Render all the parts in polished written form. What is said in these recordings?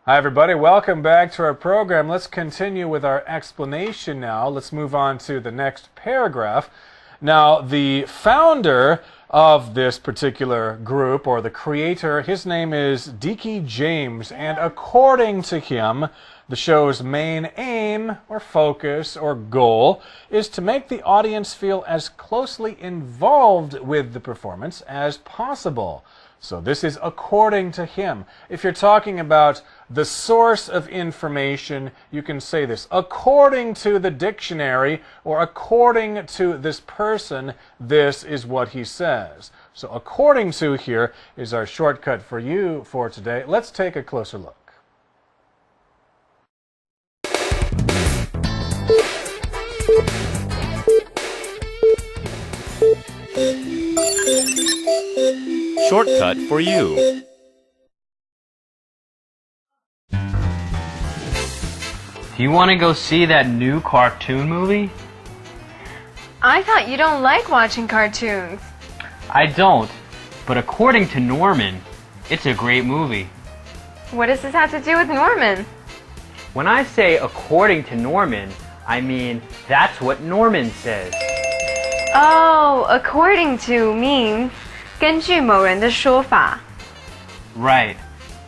Hi everybody, welcome back to our program. Let's continue with our explanation now. Let's move on to the next paragraph. Now, the founder of this particular group, or the creator, his name is Dickie James, and according to him, the show's main aim, or focus, or goal is to make the audience feel as closely involved with the performance as possible. So this is according to him. If you're talking about the source of information, you can say this. According to the dictionary, or according to this person, this is what he says. So according to here is our shortcut for you for today. Let's take a closer look. Shortcut for you. Do you want to go see that new cartoon movie? I thought you don't like watching cartoons. I don't, but according to Norman, it's a great movie. What does this have to do with Norman? When I say according to Norman, I mean that's what Norman says. Oh, according to means 根据某人的说法. Right.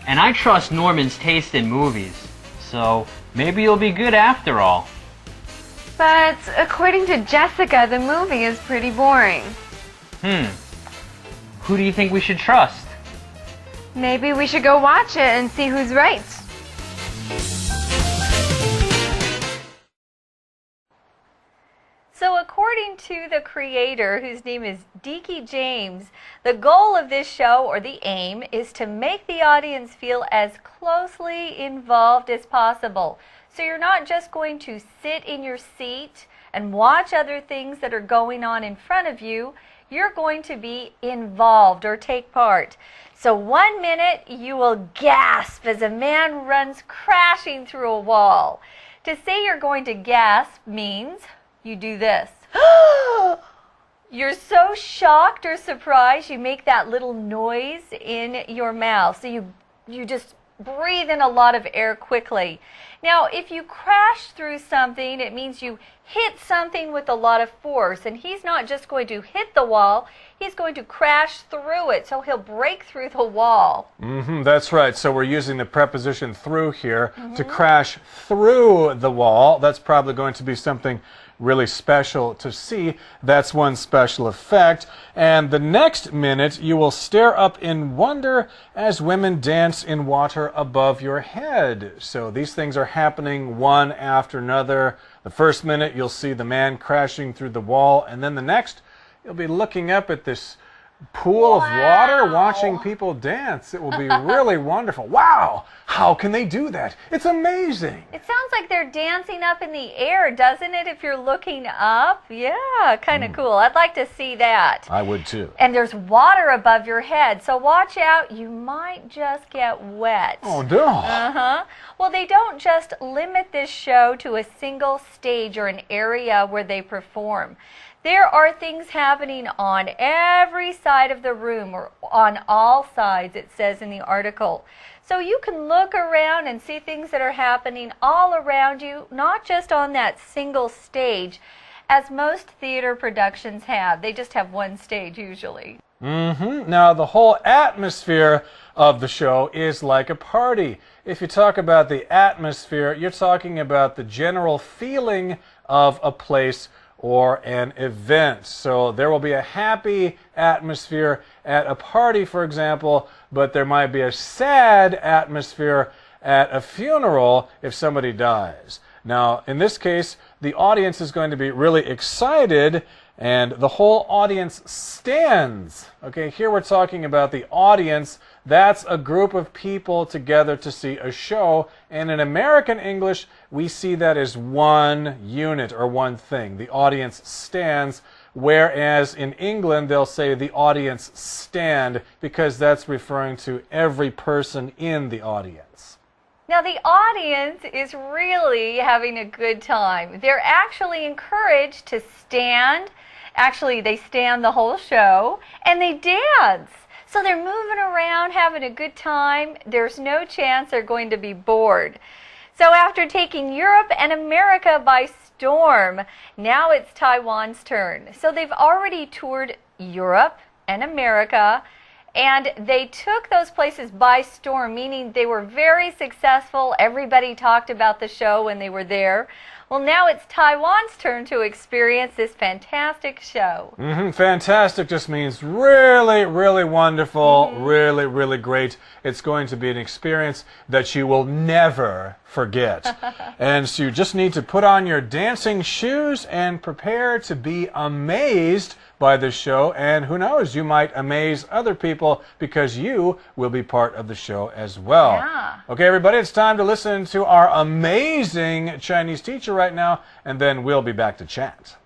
And I trust Norman's taste in movies, so maybe it'll be good after all. But according to Jessica, the movie is pretty boring. Who do you think we should trust? Maybe we should go watch it and see who's right. So according to the creator, whose name is Dickie James, the goal of this show, or the aim, is to make the audience feel as closely involved as possible. So you're not just going to sit in your seat and watch other things that are going on in front of you. You're going to be involved or take part. So 1 minute you will gasp as a man runs crashing through a wall. To say you're going to gasp means you do this. You're so shocked or surprised, you make that little noise in your mouth. So you just breathe in a lot of air quickly. Now, if you crash through something, it means you hit something with a lot of force. And he's not just going to hit the wall, he's going to crash through it. So he'll break through the wall. That's right. So we're using the preposition through here to crash through the wall. That's probably going to be something really special to see. That's one special effect. And the next minute, you will stare up in wonder as women dance in water above your head. So these things are happening one after another. The first minute, you'll see the man crashing through the wall, and then the next, you'll be looking up at this pool of water, watching people dance. It will be really wonderful. Wow! How can they do that? It's amazing. It sounds like they're dancing up in the air, doesn't it, if you're looking up? Yeah, kind of cool. I'd like to see that. I would too. And there's water above your head, so watch out. You might just get wet. Oh, no. Well, they don't just limit this show to a single stage or an area where they perform. There are things happening on every side of the room, or on all sides, it says in the article. So you can look around and see things that are happening all around you, not just on that single stage, as most theater productions have. They just have one stage usually. Now, the whole atmosphere of the show is like a party. If you talk about the atmosphere, you're talking about the general feeling of a place or an event. So there will be a happy atmosphere at a party, for example, but there might be a sad atmosphere at a funeral if somebody dies. Now, in this case, the audience is going to be really excited, and the whole audience stands. Okay, here we're talking about the audience. That's a group of people together to see a show, and in American English, we see that as one unit or one thing. The audience stands, whereas in England, they'll say the audience stand, because that's referring to every person in the audience. Now, the audience is really having a good time. They're actually encouraged to stand. Actually, they stand the whole show, and they dance. So they're moving around, having a good time. There's no chance they're going to be bored. So after taking Europe and America by storm, now it's Taiwan's turn. So they've already toured Europe and America, and they took those places by storm, meaning they were very successful. Everybody talked about the show when they were there. Well, now it's Taiwan's turn to experience this fantastic show. Fantastic just means really, really wonderful, really, really great. It's going to be an experience that you will never forget. And so you just need to put on your dancing shoes and prepare to be amazed by this show. And who knows, you might amaze other people because you will be part of the show as well. Yeah. Okay, everybody, it's time to listen to our amazing Chinese teacher right now, and then we'll be back to chat.